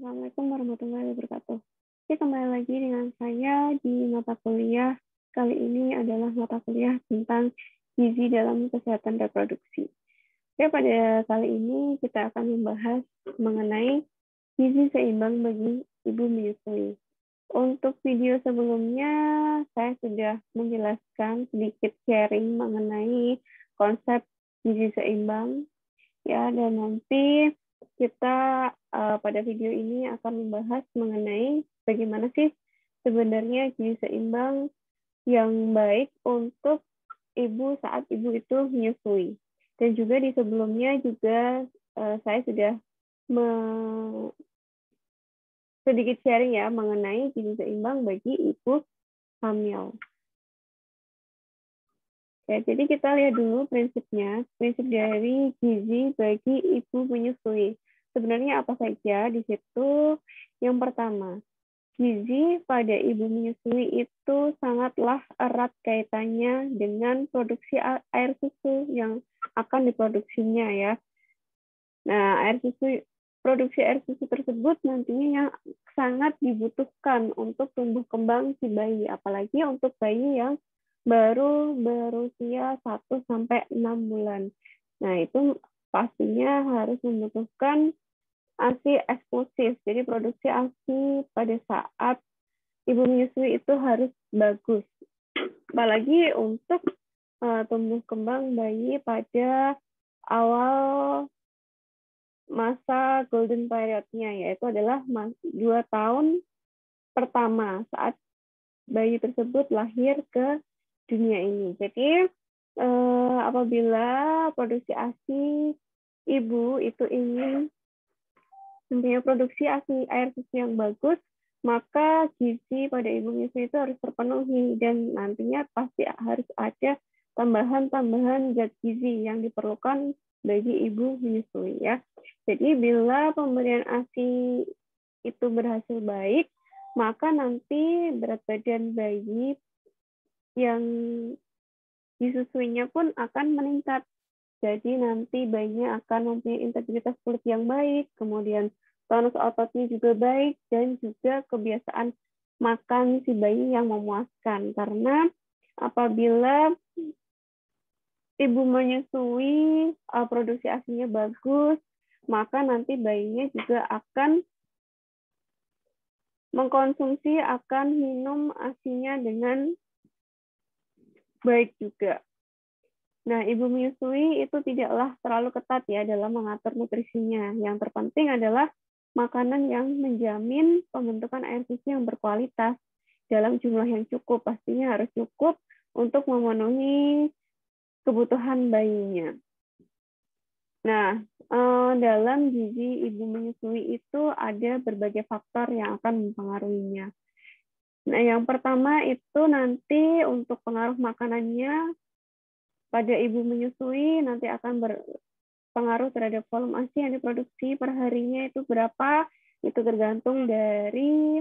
Assalamualaikum warahmatullahi wabarakatuh. Oke, kembali lagi dengan saya di mata kuliah. Kali ini adalah mata kuliah tentang gizi dalam kesehatan reproduksi. Oke, pada kali ini kita akan membahas mengenai gizi seimbang bagi ibu menyusui. Untuk video sebelumnya, saya sudah menjelaskan sedikit sharing mengenai konsep gizi seimbang, ya, dan nanti kita pada video ini akan membahas mengenai bagaimana sih sebenarnya gizi seimbang yang baik untuk ibu saat ibu itu menyusui. Dan juga di sebelumnya juga saya sudah sedikit sharing ya mengenai gizi seimbang bagi ibu hamil. Ya, jadi kita lihat dulu prinsipnya, prinsip dari gizi bagi ibu menyusui. Sebenarnya apa saja di situ? Yang pertama, gizi pada ibu menyusui itu sangatlah erat kaitannya dengan produksi air susu yang akan diproduksinya ya. Nah, produksi air susu tersebut nantinya yang sangat dibutuhkan untuk tumbuh kembang si bayi, apalagi untuk bayi yang baru berusia 1-6 bulan. Nah, itu pastinya harus membutuhkan ASI eksklusif. Jadi produksi ASI pada saat ibu menyusui itu harus bagus. Apalagi untuk tumbuh kembang bayi pada awal masa golden period-nya, yaitu adalah 2 tahun pertama saat bayi tersebut lahir ke dunia ini. Jadi apabila produksi ASI ibu itu ingin mempunyai produksi ASI air susu yang bagus, maka gizi pada ibu menyusui itu harus terpenuhi dan nantinya pasti harus ada tambahan-tambahan zat gizi yang diperlukan bagi ibu menyusui ya. Jadi bila pemberian ASI itu berhasil baik, maka nanti berat badan bayi yang disusuinya pun akan meningkat. Jadi nanti bayinya akan mempunyai integritas kulit yang baik, kemudian tonus ototnya juga baik, dan juga kebiasaan makan si bayi yang memuaskan. Karena apabila ibu menyusui, produksi ASINya bagus, maka nanti bayinya juga akan mengkonsumsi, akan minum ASINya dengan baik juga. Nah, ibu menyusui itu tidaklah terlalu ketat ya dalam mengatur nutrisinya. Yang terpenting adalah makanan yang menjamin pembentukan air susu yang berkualitas dalam jumlah yang cukup. Pastinya harus cukup untuk memenuhi kebutuhan bayinya. Nah, dalam gizi ibu menyusui itu ada berbagai faktor yang akan mempengaruhinya. Nah, yang pertama itu nanti untuk pengaruh makanannya pada ibu menyusui nanti akan berpengaruh terhadap volume ASI yang diproduksi per harinya itu berapa, itu tergantung dari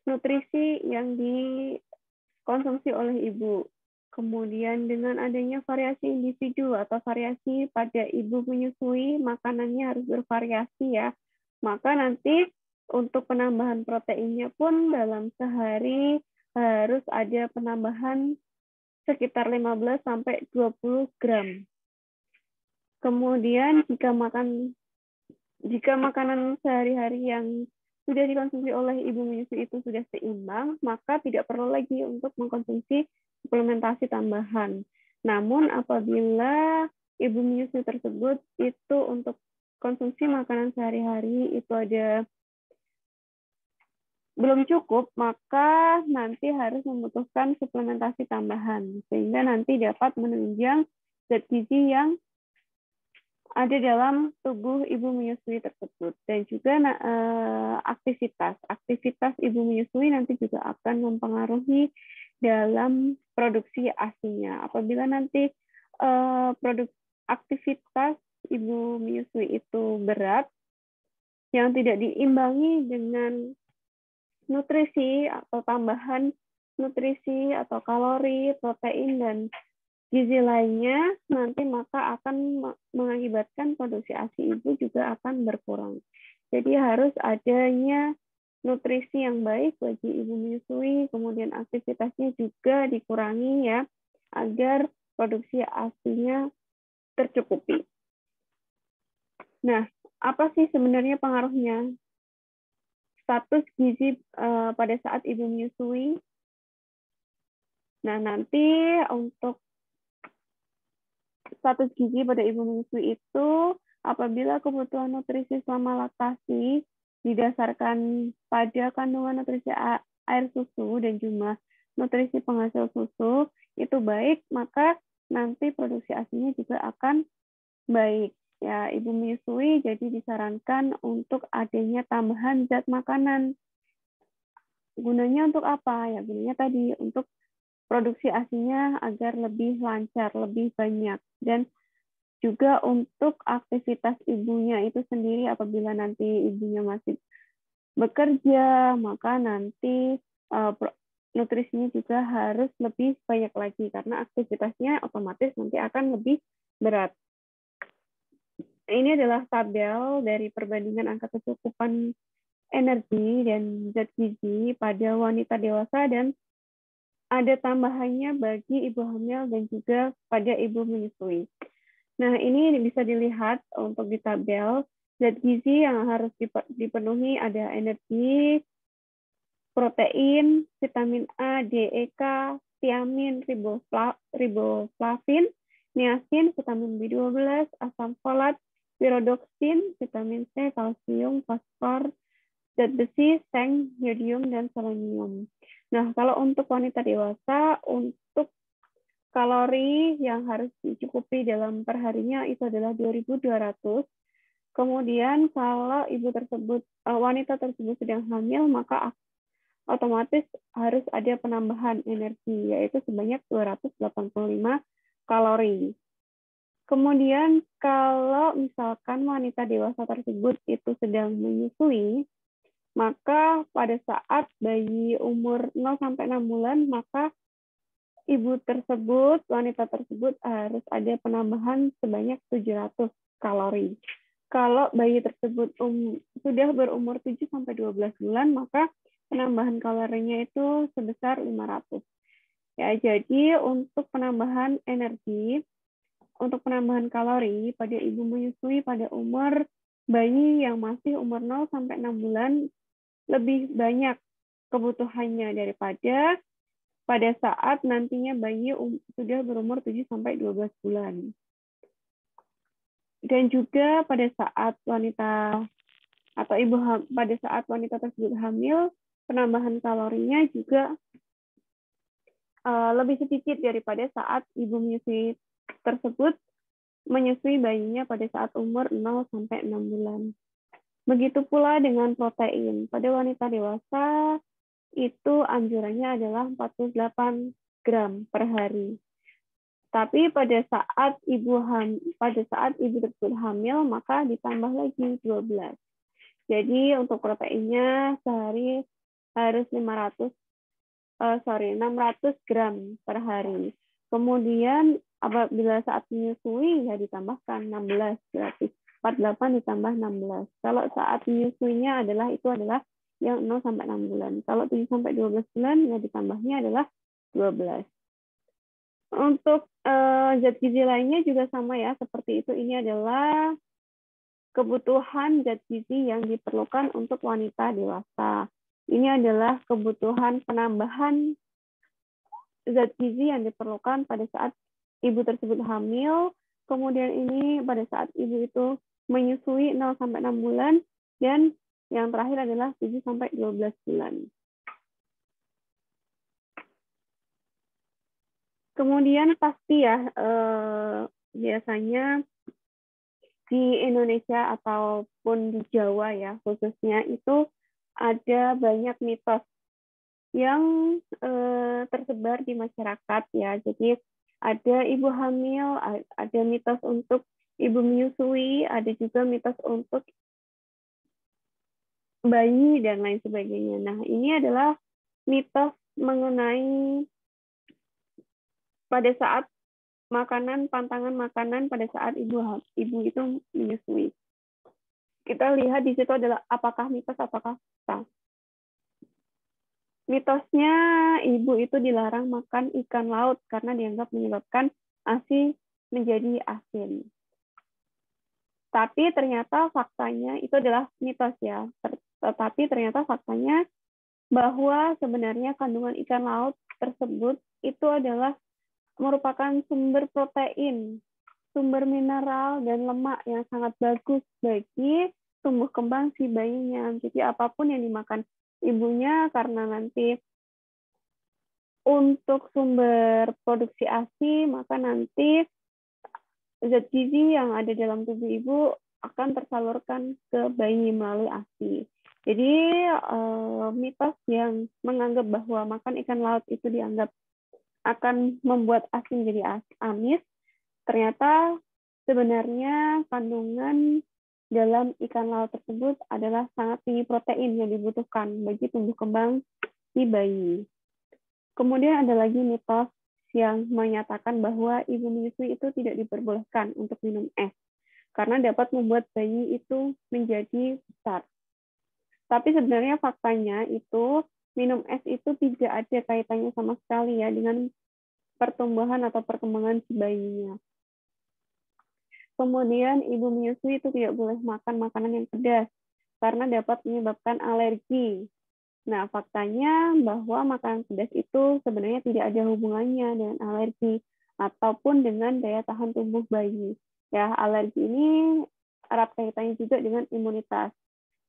nutrisi yang dikonsumsi oleh ibu. Kemudian dengan adanya variasi individu atau variasi pada ibu menyusui, makanannya harus bervariasi ya. Maka nanti untuk penambahan proteinnya pun dalam sehari harus ada penambahan sekitar 15-20 gram. Kemudian jika makanan sehari-hari yang sudah dikonsumsi oleh ibu menyusui itu sudah seimbang, maka tidak perlu lagi untuk mengkonsumsi suplementasi tambahan. Namun apabila ibu menyusui tersebut itu untuk konsumsi makanan sehari-hari itu ada belum cukup, maka nanti harus membutuhkan suplementasi tambahan, sehingga nanti dapat menunjang zat gizi yang ada dalam tubuh ibu menyusui tersebut. Dan juga aktivitas ibu menyusui nanti juga akan mempengaruhi dalam produksi ASINya. Apabila nanti aktivitas ibu menyusui itu berat, yang tidak diimbangi dengan nutrisi atau tambahan nutrisi atau kalori, protein, dan gizi lainnya, nanti maka akan mengakibatkan produksi ASI ibu juga akan berkurang. Jadi harus adanya nutrisi yang baik bagi ibu menyusui, kemudian aktivitasnya juga dikurangi ya, agar produksi ASI-nya tercukupi. Nah, apa sih sebenarnya pengaruhnya status gizi pada saat ibu menyusui? Nah, nanti untuk status gizi pada ibu menyusui itu apabila kebutuhan nutrisi selama laktasi didasarkan pada kandungan nutrisi air susu dan jumlah nutrisi penghasil susu itu baik, maka nanti produksi ASI-nya juga akan baik. Ya, ibu menyusui jadi disarankan untuk adanya tambahan zat makanan. Gunanya untuk apa? Ya, gunanya tadi untuk produksi ASI-nya agar lebih lancar, lebih banyak, dan juga untuk aktivitas ibunya itu sendiri. Apabila nanti ibunya masih bekerja, maka nanti nutrisinya juga harus lebih banyak lagi karena aktivitasnya otomatis nanti akan lebih berat. Ini adalah tabel dari perbandingan angka kecukupan energi dan zat gizi pada wanita dewasa, dan ada tambahannya bagi ibu hamil dan juga pada ibu menyusui. Nah, ini bisa dilihat untuk di tabel. Zat gizi yang harus dipenuhi ada energi, protein, vitamin A, D, E, K, tiamin, riboflavin, niacin, vitamin B12, asam folat, pyridoxine, vitamin C, kalsium, fosfor, zat besi, seng, yodium, dan selenium. Nah, kalau untuk wanita dewasa, untuk kalori yang harus dicukupi dalam perharinya itu adalah 2.200. Kemudian kalau wanita tersebut sedang hamil, maka otomatis harus ada penambahan energi, yaitu sebanyak 285 kalori. Kemudian kalau misalkan wanita dewasa tersebut itu sedang menyusui, maka pada saat bayi umur 0-6 bulan, maka wanita tersebut harus ada penambahan sebanyak 700 kalori. Kalau bayi tersebut sudah berumur 7-12 bulan, maka penambahan kalorinya itu sebesar 500. Ya, jadi untuk penambahan energi, untuk penambahan kalori pada ibu menyusui pada umur bayi yang masih umur 0-6 bulan lebih banyak kebutuhannya daripada pada saat nantinya bayi sudah berumur 7-12 bulan. Dan juga pada saat wanita atau pada saat wanita tersebut hamil, penambahan kalorinya juga lebih sedikit daripada saat ibu menyusui tersebut menyusui bayinya pada saat umur 0-6 bulan. Begitu pula dengan protein. Pada wanita dewasa itu anjurannya adalah 48 gram per hari. Tapi pada saat ibu tersebut hamil, maka ditambah lagi 12. Jadi untuk proteinnya sehari harus 600 gram per hari. Kemudian apabila saat menyusui ya ditambahkan 16 berarti 48 ditambah 16. Kalau saat menyusuinya adalah yang 0-6 bulan. Kalau 7-12 bulan ya ditambahnya adalah 12. Untuk zat gizi lainnya juga sama ya, seperti itu. Ini adalah kebutuhan zat gizi yang diperlukan untuk wanita dewasa. Ini adalah kebutuhan penambahan zat gizi yang diperlukan pada saat ibu tersebut hamil. Kemudian ini pada saat ibu itu menyusui 0-6 bulan, dan yang terakhir adalah 7-12 bulan. Kemudian pasti ya, biasanya di Indonesia ataupun di Jawa ya khususnya itu ada banyak mitos yang tersebar di masyarakat ya. Jadi ada ibu hamil, ada mitos untuk ibu menyusui, ada juga mitos untuk bayi dan lain sebagainya. Nah, ini adalah mitos mengenai pada saat pantangan makanan pada saat ibu itu menyusui. Kita kita lihat di situ adalah apakah mitos, apakah fakta. Mitosnya ibu itu dilarang makan ikan laut karena dianggap menyebabkan ASI menjadi asin. Tapi ternyata faktanya itu adalah mitos ya. Tetapi ternyata faktanya bahwa sebenarnya kandungan ikan laut tersebut itu adalah merupakan sumber protein, sumber mineral dan lemak yang sangat bagus bagi tumbuh kembang si bayinya. Jadi apapun yang dimakan ibunya karena nanti untuk sumber produksi ASI, maka nanti zat gizi yang ada dalam tubuh ibu akan tersalurkan ke bayi melalui ASI. Jadi mitos yang menganggap bahwa makan ikan laut itu dianggap akan membuat ASI menjadi amis, ternyata sebenarnya kandungan dalam ikan laut tersebut adalah sangat tinggi protein yang dibutuhkan bagi tumbuh kembang si bayi. Kemudian ada lagi mitos yang menyatakan bahwa ibu menyusui itu tidak diperbolehkan untuk minum es karena dapat membuat bayi itu menjadi besar. Tapi sebenarnya faktanya itu minum es itu tidak ada kaitannya sama sekali ya dengan pertumbuhan atau perkembangan si bayinya. Kemudian ibu menyusui itu tidak boleh makan makanan yang pedas karena dapat menyebabkan alergi. Nah, faktanya bahwa makanan pedas itu sebenarnya tidak ada hubungannya dengan alergi ataupun dengan daya tahan tubuh bayi. Ya, alergi ini erat kaitannya juga dengan imunitas.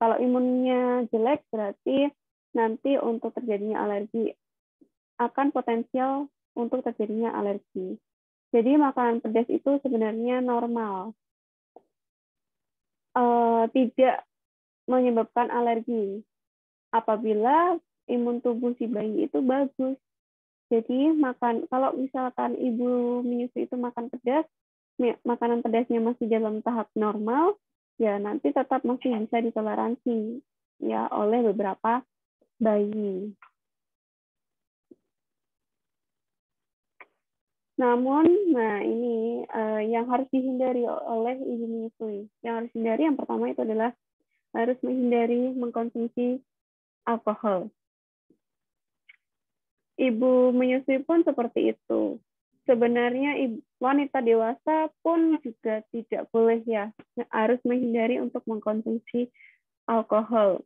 Kalau imunnya jelek berarti nanti untuk terjadinya alergi akan potensial untuk terjadinya alergi. Jadi makanan pedas itu sebenarnya normal. Tidak menyebabkan alergi apabila imun tubuh si bayi itu bagus. Jadi kalau misalkan ibu menyusui itu makan pedas, makanan pedasnya masih dalam tahap normal, ya nanti tetap masih bisa ditoleransi ya oleh beberapa bayi. Namun, ini yang harus dihindari oleh ibu menyusui. Yang harus dihindari yang pertama itu adalah harus menghindari mengkonsumsi alkohol. Ibu menyusui pun seperti itu. Sebenarnya wanita dewasa pun juga tidak boleh ya, harus menghindari untuk mengkonsumsi alkohol.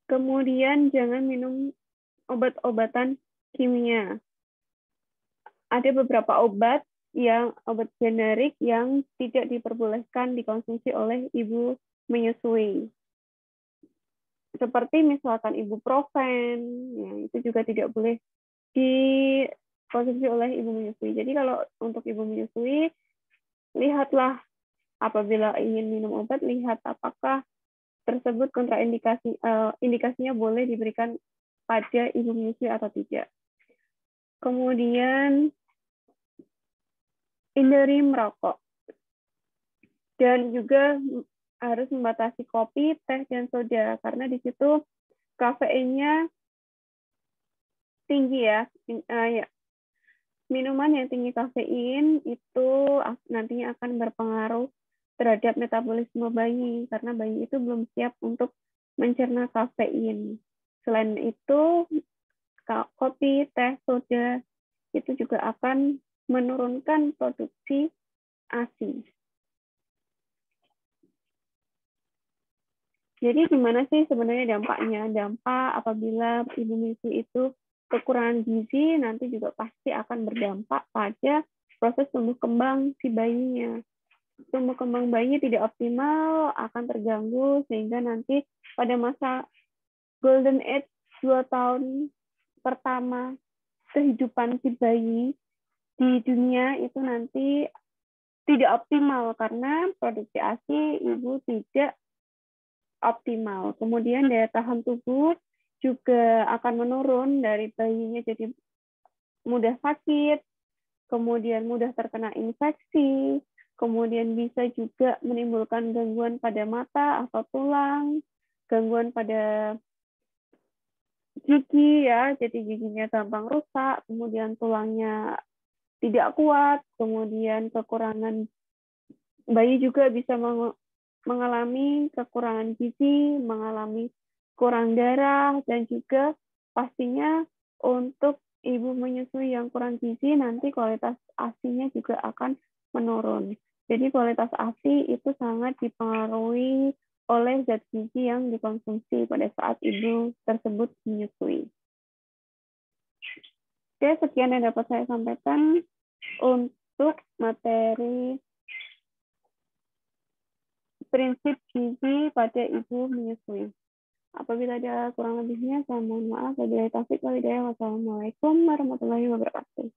Kemudian jangan minum obat-obatan kimia. Ada beberapa obat generik yang tidak diperbolehkan dikonsumsi oleh ibu menyusui. Seperti misalkan ibuprofen, ya, itu juga tidak boleh dikonsumsi oleh ibu menyusui. Jadi kalau untuk ibu menyusui, lihatlah apabila ingin minum obat, lihat apakah tersebut kontraindikasi, indikasinya boleh diberikan pada ibu menyusui atau tidak. Kemudian hindari merokok. Dan juga harus membatasi kopi, teh, dan soda karena di situ kafeinnya tinggi ya. Minuman yang tinggi kafein itu nantinya akan berpengaruh terhadap metabolisme bayi karena bayi itu belum siap untuk mencerna kafein. Selain itu, kopi, teh, soda itu juga akan menurunkan produksi ASI. Jadi gimana sih sebenarnya dampaknya? Dampak apabila ibu menyusui itu kekurangan gizi nanti juga pasti akan berdampak pada proses tumbuh kembang si bayinya. Tumbuh kembang bayi tidak optimal, akan terganggu sehingga nanti pada masa golden age 2 tahun pertama kehidupan si bayi di dunia itu nanti tidak optimal karena produksi ASI ibu tidak optimal. Kemudian daya tahan tubuh juga akan menurun dari bayinya jadi mudah sakit, kemudian mudah terkena infeksi, kemudian bisa juga menimbulkan gangguan pada mata atau tulang, gangguan pada gigi ya, jadi giginya gampang rusak, kemudian tulangnya tidak kuat, kemudian kekurangan bayi juga bisa mengalami kekurangan gizi, mengalami kurang darah, dan juga pastinya untuk ibu menyusui yang kurang gizi, nanti kualitas ASI-nya juga akan menurun. Jadi kualitas ASI itu sangat dipengaruhi oleh zat gizi yang dikonsumsi pada saat ibu tersebut menyusui. Oke, sekian yang dapat saya sampaikan untuk materi prinsip gizi pada ibu menyusui. Apabila ada kurang lebihnya, saya mohon maaf. Wabillahi taufiq wal hidayah. Wassalamualaikum warahmatullahi wabarakatuh.